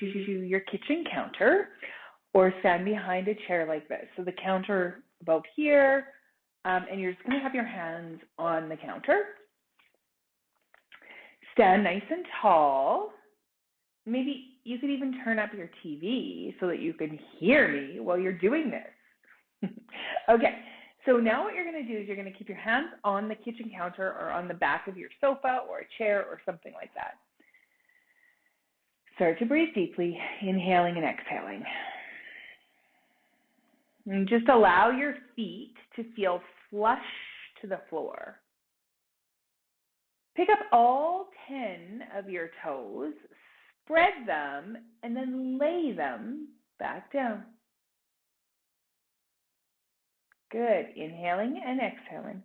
to your kitchen counter or stand behind a chair like this. So the counter about here, and you're just going to have your hands on the counter. Stand nice and tall. Maybe you could even turn up your TV so that you can hear me while you're doing this. Okay, so now what you're going to do is you're going to keep your hands on the kitchen counter or on the back of your sofa or a chair or something like that. Start to breathe deeply, inhaling and exhaling. And just allow your feet to feel flush to the floor. Pick up all 10 of your toes, spread them, and then lay them back down. Good. Inhaling and exhaling.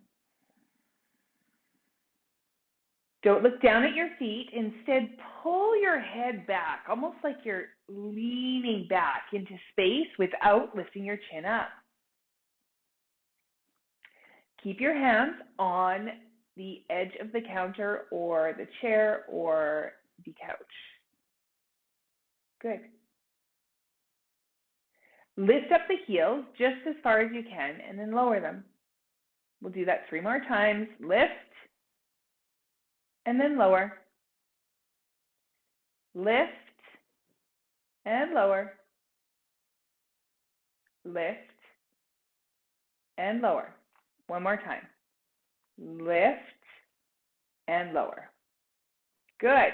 Don't look down at your feet. Instead, pull your head back, almost like you're leaning back into space without lifting your chin up. Keep your hands on the edge of the counter or the chair or the couch. Good. Lift up the heels just as far as you can and then lower them. We'll do that 3 more times. Lift and then lower. Lift and lower. Lift and lower. 1 more time. Lift and lower. Good.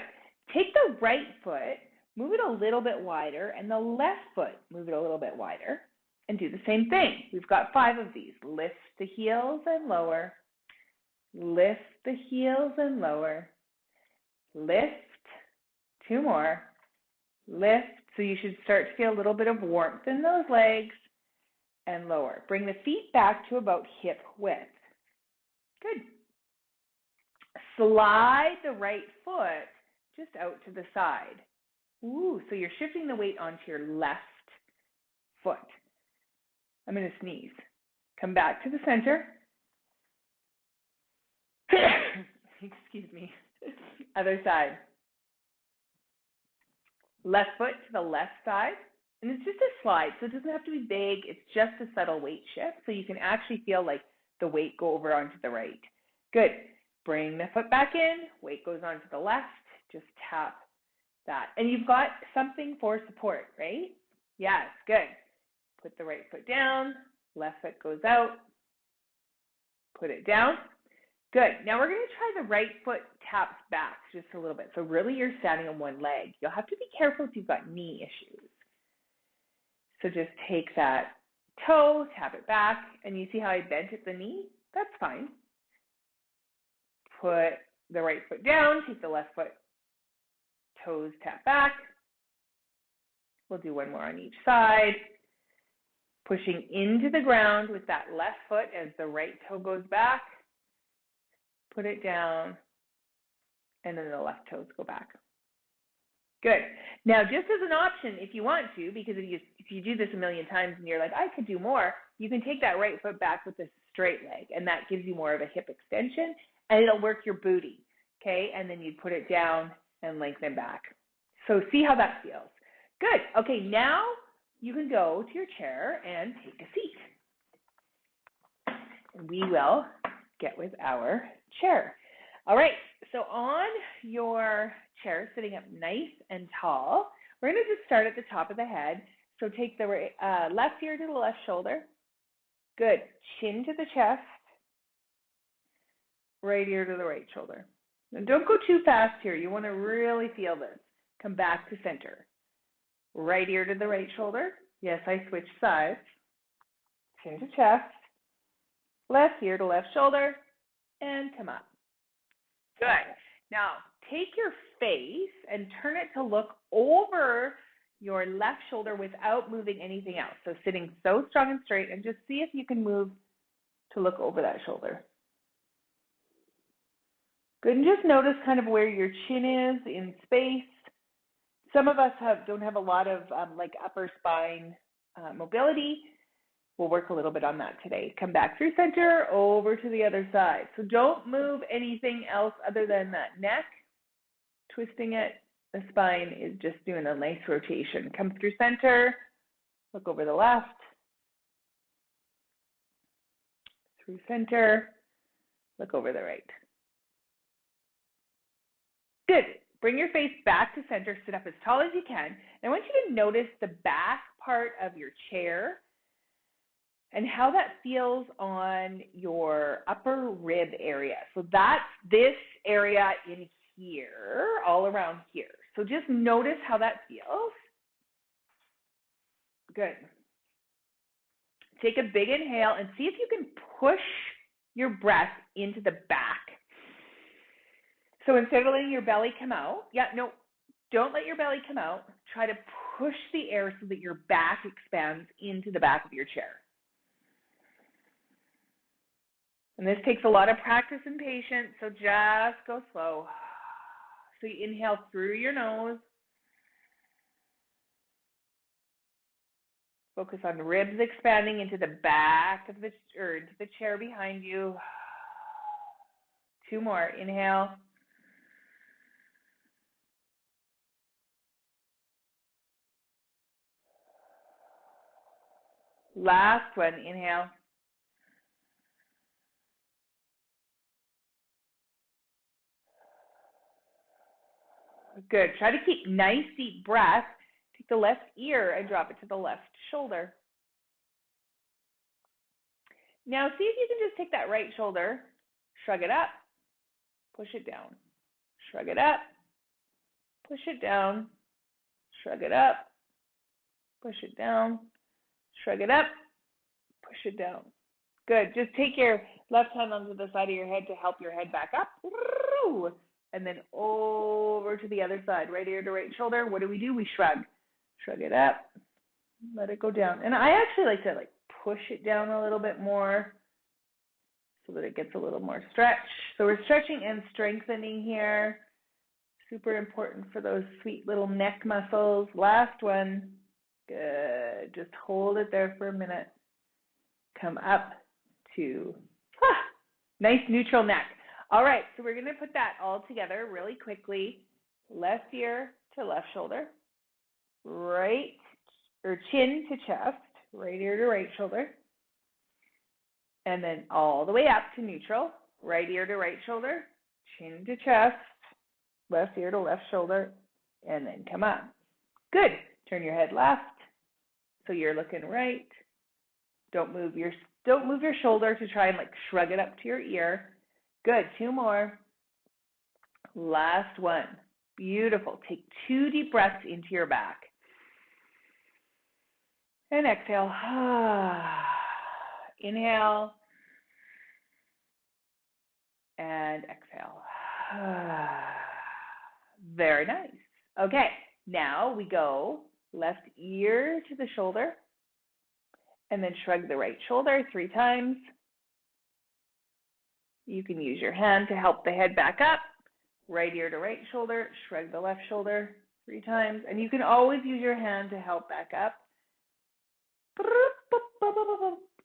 Take the right foot, move it a little bit wider, and the left foot, move it a little bit wider, and do the same thing. We've got 5 of these. Lift the heels and lower. Lift the heels and lower. Lift. 2 more. Lift. So you should start to feel a little bit of warmth in those legs, and lower. Bring the feet back to about hip width. Good. Slide the right foot just out to the side. Ooh, so you're shifting the weight onto your left foot. I'm going to sneeze. Come back to the center. Excuse me. Other side. Left foot to the left side. And it's just a slide, so it doesn't have to be big. It's just a subtle weight shift, so you can actually feel like the weight go over onto the right. Good. Bring the foot back in. Weight goes onto the left. Just tap that. And you've got something for support, right? Yes, good. Put the right foot down. Left foot goes out. Put it down. Good. Now we're going to try the right foot taps back just a little bit. So really you're standing on one leg. You'll have to be careful if you've got knee issues. So just take that toe, tap it back, and you see how I bent at the knee? That's fine. Put the right foot down, take the left foot, toes tap back. We'll do 1 more on each side. Pushing into the ground with that left foot as the right toe goes back. Put it down, and then the left toes go back. Good. Now, just as an option, if you want to, because if you do this a million times and you're like, I could do more, you can take that right foot back with a straight leg, and that gives you more of a hip extension, and it'll work your booty, okay? And then you put it down and lengthen back. So see how that feels. Good. Okay, now you can go to your chair and take a seat. And we will get with our chair. All right, so on your chair, sitting up nice and tall, we're going to just start at the top of the head. So take the left ear to the left shoulder. Good. Chin to the chest. Right ear to the right shoulder. And don't go too fast here. You want to really feel this. Come back to center. Right ear to the right shoulder. Yes, I switched sides. Chin to chest. Left ear to left shoulder. And come up. Good. Now, take your face and turn it to look over your left shoulder without moving anything else. So sitting so strong and straight, and just see if you can move to look over that shoulder. Good, and just notice kind of where your chin is in space. Some of us don't have a lot of like upper spine mobility. We'll work a little bit on that today. Come back through center, over to the other side. So don't move anything else other than that neck, twisting it, The spine is just doing a nice rotation. Come through center, look over the left, through center, look over the right. Good. Bring your face back to center, sit up as tall as you can. And I want you to notice the back part of your chair and how that feels on your upper rib area. So that's this area in here, all around here. So just notice how that feels. Good. Take a big inhale and see if you can push your breath into the back. So instead of letting your belly come out, don't let your belly come out. Try to push the air so that your back expands into the back of your chair. And this takes a lot of practice and patience, so just go slow. So you inhale through your nose. Focus on the ribs expanding into the back of into the chair behind you. 2 more. Inhale. Last one. Inhale. Good. Try to keep nice deep breath. Take the left ear and drop it to the left shoulder. Now see if you can just take that right shoulder, shrug it up, push it down. Shrug it up, push it down, shrug it up, push it down, shrug it up, push it down. Good. Just take your left hand onto the side of your head to help your head back up. And then over to the other side, right ear to right shoulder. What do? We shrug. Shrug it up, let it go down. And I actually like to push it down a little bit more so that it gets a little more stretch. So we're stretching and strengthening here. Super important for those sweet little neck muscles. Last one. Good. Just hold it there for a minute. Come up to nice neutral neck. All right, so we're going to put that all together really quickly. Left ear to left shoulder. Right or chin to chest, right ear to right shoulder. And then all the way up to neutral, right ear to right shoulder, chin to chest, left ear to left shoulder, and then come up. Good. Turn your head left so you're looking right. Don't move your shoulder to try and shrug it up to your ear. Good. 2 more. Last one. Beautiful. Take 2 deep breaths into your back. And exhale. Inhale. And exhale. Very nice. Okay. Now we go left ear to the shoulder. And then shrug the right shoulder 3 times. You can use your hand to help the head back up. Right ear to right shoulder, shrug the left shoulder 3 times. And you can always use your hand to help back up.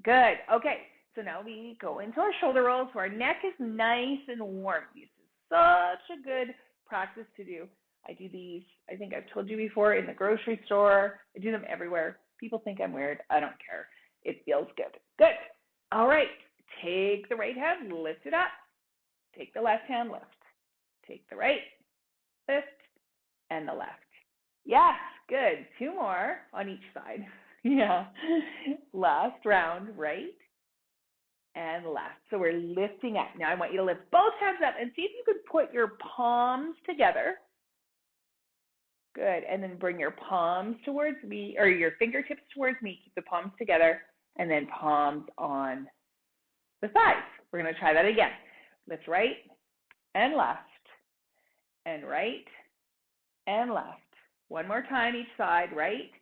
Good. Okay, so now we go into our shoulder rolls so our neck is nice and warm. This is such a good practice to do. I do these, I think I've told you before, in the grocery store. I do them everywhere. People think I'm weird. I don't care. It feels good. Good. All right. Take the right hand, lift it up. Take the left hand, lift. Take the right, lift, and the left. Yes, good. 2 more on each side. Yeah. Last round, right and left. So we're lifting up. Now I want you to lift both hands up and see if you can put your palms together. Good. And then bring your palms towards me, or your fingertips towards me. Keep the palms together, and then palms on the sides. We're going to try that again. Lift right and left, and right and left. 1 more time each side, right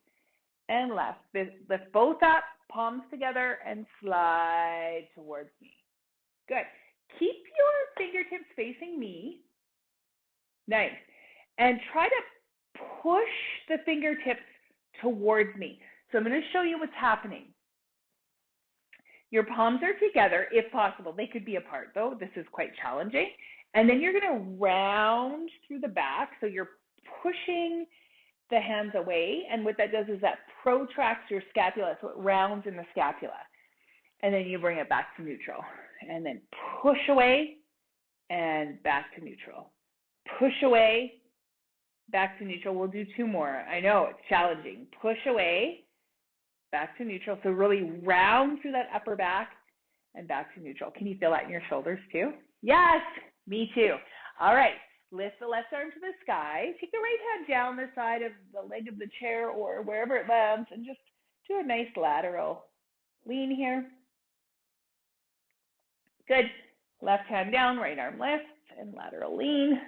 and left. Lift both up, palms together, and slide towards me. Good. Keep your fingertips facing me. Nice. And try to push the fingertips towards me. So I'm going to show you what's happening. Your palms are together, if possible. They could be apart, though. This is quite challenging. And then you're going to round through the back. So your pushing the hands away, and what that does is that protracts your scapula, so it rounds in the scapula. And then you bring it back to neutral. And then push away and back to neutral. Push away, back to neutral. We'll do 2 more. I know it's challenging. Push away, back to neutral. So really round through that upper back and back to neutral. Can you feel that in your shoulders too? Yes, me too. All right, lift the left arm to the sky. Take the right hand down the side of the leg of the chair or wherever it lands and just do a nice lateral lean here. Good. Left hand down, right arm lifts, and lateral lean.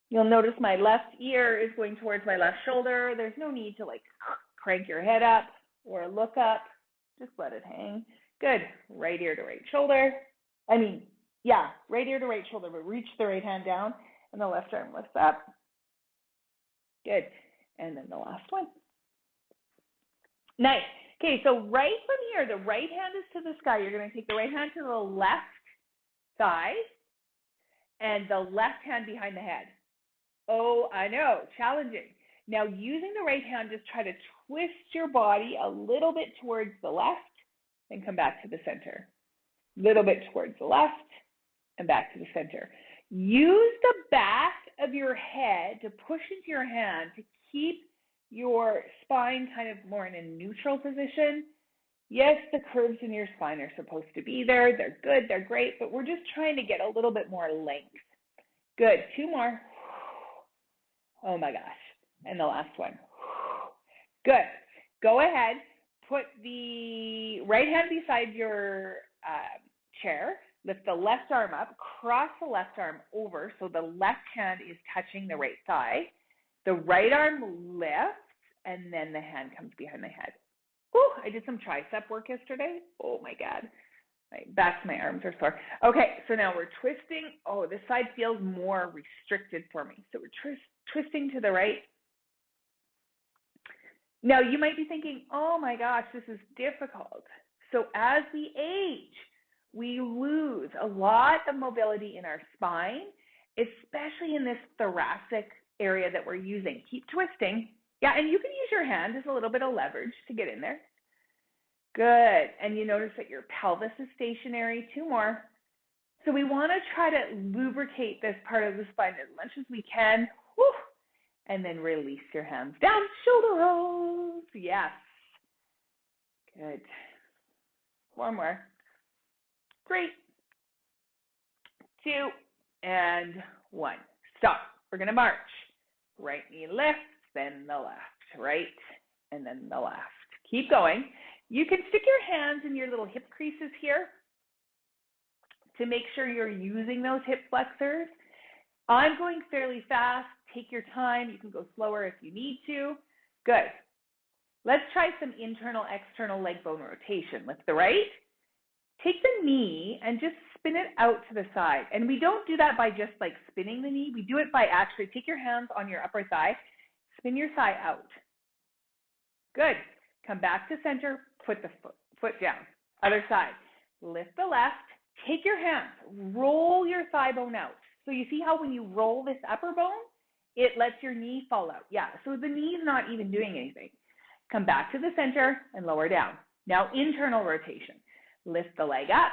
You'll notice my left ear is going towards my left shoulder. There's no need to like crank your head up or look up. Just let it hang. Good. Right ear to right shoulder. Right ear to right shoulder, but reach the right hand down and the left arm lifts up. Good. And then the last one. Nice. Okay, so right from here, the right hand is to the sky. You're going to take the right hand to the left thigh and the left hand behind the head. Oh, I know, challenging. Now, using the right hand, just try to twist your body a little bit towards the left and come back to the center. A little bit towards the left and back to the center. Use the back of your head to push into your hand to keep your spine kind of more in a neutral position. Yes, the curves in your spine are supposed to be there. They're good, they're great, but we're just trying to get a little bit more length. Good, 2 more. Oh my gosh. And the last one. Good. Go ahead, put the right hand beside your chair, lift the left arm up, cross the left arm over so the left hand is touching the right thigh. The right arm lifts, and then the hand comes behind the head. Ooh, I did some tricep work yesterday. Oh my God. My back, my arms are sore. Okay, so now we're twisting. Oh, this side feels more restricted for me. So we're twisting to the right. Now you might be thinking, oh my gosh, this is difficult. So as we age, we lose a lot of mobility in our spine, especially in this thoracic area that we're using. Keep twisting. Yeah, and you can use your hand as a little bit of leverage to get in there. Good. And you notice that your pelvis is stationary. 2 more. So we want to try to lubricate this part of the spine as much as we can. Woo. And then release your hands down. Shoulder rolls. Yes. Good. 1 more. 3, 2, and 1. Stop. We're going to march. Right knee lifts, then the left. Right, and then the left. Keep going. You can stick your hands in your little hip creases here to make sure you're using those hip flexors. I'm going fairly fast. Take your time. You can go slower if you need to. Good. Let's try some internal, external leg bone rotation. Lift the right. Take the knee and just spin it out to the side. And we don't do that by just like spinning the knee. We do it by actually take your hands on your upper thigh, spin your thigh out. Good. Come back to center, put the foot down. Other side. Lift the left, take your hands, roll your thigh bone out. So you see how when you roll this upper bone, it lets your knee fall out. Yeah, so the knee's not even doing anything. Come back to the center and lower down. Now internal rotation. Lift the leg up,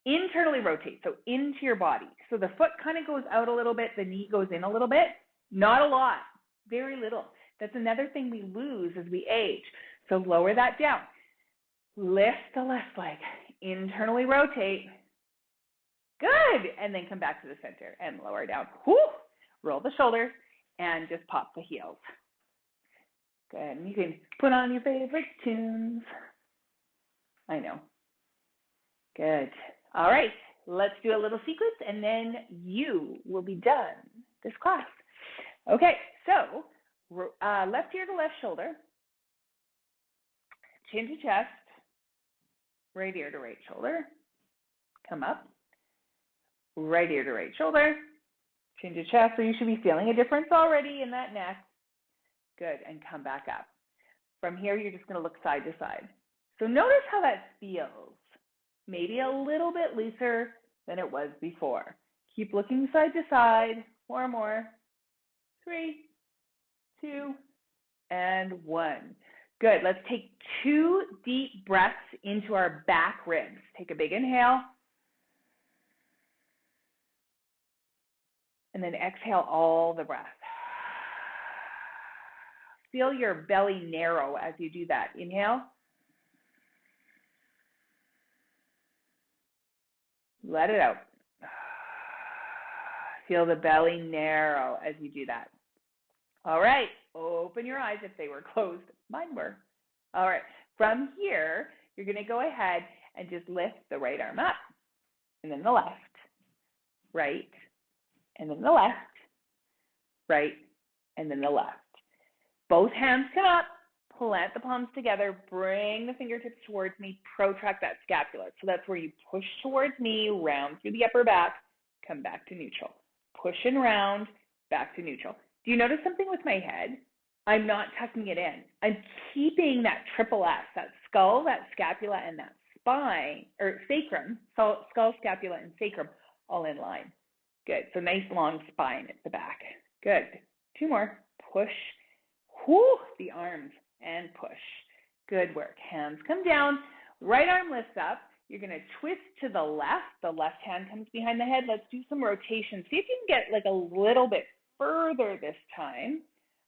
internally rotate, so into your body. So the foot kind of goes out a little bit, the knee goes in a little bit. Not a lot, very little. That's another thing we lose as we age. So lower that down. Lift the left leg, internally rotate. Good, and then come back to the center and lower down. Whew. Roll the shoulders and just pop the heels. Good, and you can put on your favorite tunes. I know. Good. All right, let's do a little sequence and then you will be done this class. Okay, so left ear to left shoulder, chin to chest, right ear to right shoulder, come up, right ear to right shoulder, chin to chest. So you should be feeling a difference already in that neck. Good, and come back up. From here, you're just going to look side to side. So notice how that feels. Maybe a little bit looser than it was before. Keep looking side to side. 4 more. 3, 2, and 1. Good. Let's take 2 deep breaths into our back ribs. Take a big inhale. And then exhale all the breath. Feel your belly narrow as you do that. Inhale. Let it out. Feel the belly narrow as you do that. All right. Open your eyes if they were closed. Mine were. All right. From here, you're going to go ahead and just lift the right arm up, and then the left, right, and then the left, right, and then the left. Both hands come up, plant the palms together, bring the fingertips towards me, protract that scapula. So that's where you push towards me, round through the upper back, come back to neutral. Push and round, back to neutral. Do you notice something with my head? I'm not tucking it in. I'm keeping that triple S, that skull, that scapula, and that spine, or sacrum, so skull, scapula, and sacrum all in line. Good. So nice long spine at the back. Good. 2 more. Push. Whoo, the arms and push. Good work. Hands come down. Right arm lifts up. You're going to twist to the left. The left hand comes behind the head. Let's do some rotation. See if you can get like a little bit further this time.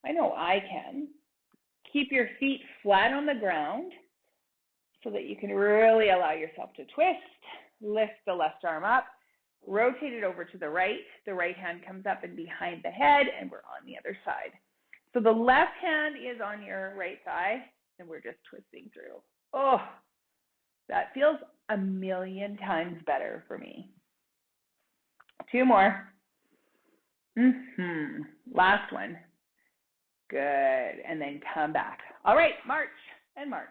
I know I can. Keep your feet flat on the ground so that you can really allow yourself to twist. Lift the left arm up. Rotate it over to the right. The right hand comes up and behind the head, and we're on the other side. So the left hand is on your right thigh, and we're just twisting through. Oh, that feels a million times better for me. 2 more. Last one. Good. And then come back. All right, march and march,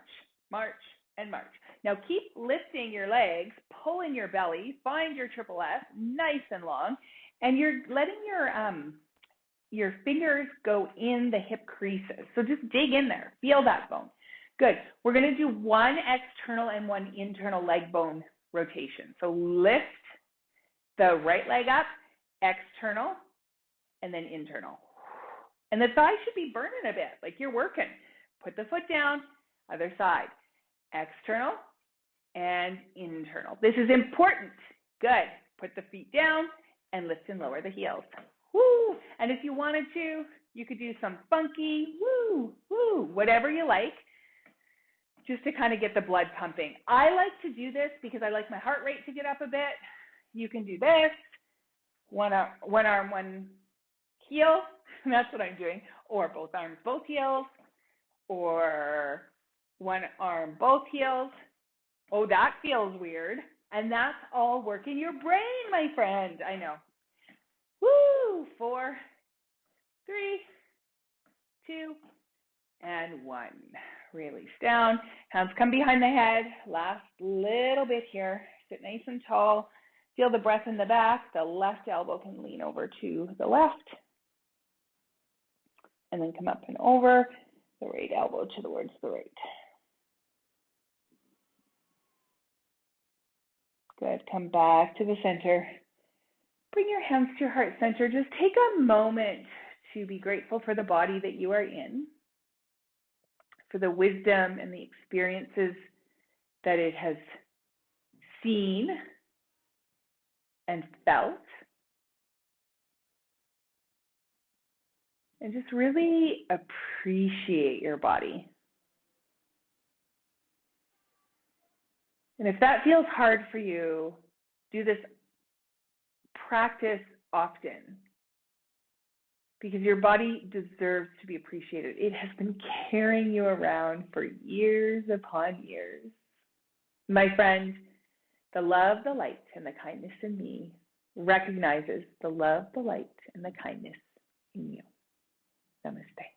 march and march. Now keep lifting your legs, pull in your belly, find your triple S, nice and long, and you're letting your fingers go in the hip creases. So just dig in there. Feel that bone. Good. We're going to do 1 external and 1 internal leg bone rotation. So lift the right leg up, external, and then internal. And the thigh should be burning a bit, like you're working. Put the foot down, other side. External and internal. This is important. Good. Put the feet down and lift and lower the heels. Woo! And if you wanted to, you could do some funky, woo, woo, whatever you like, just to kind of get the blood pumping. I like to do this because I like my heart rate to get up a bit. You can do this, one arm, one heel. That's what I'm doing. Or both arms, both heels. Or one arm, both heels. Oh, that feels weird. And that's all working your brain, my friend. I know. Woo! 4, 3, 2, and 1. Release down. Hands come behind the head. Last little bit here. Sit nice and tall. Feel the breath in the back. The left elbow can lean over to the left. And then come up and over. The right elbow towards the right. Good. Come back to the center. Bring your hands to your heart center. Just take a moment to be grateful for the body that you are in, for the wisdom and the experiences that it has seen and felt. And just really appreciate your body. And if that feels hard for you, do this practice often, because your body deserves to be appreciated. It has been carrying you around for years upon years. My friend, the love, the light, and the kindness in me recognizes the love, the light, and the kindness in you. Namaste.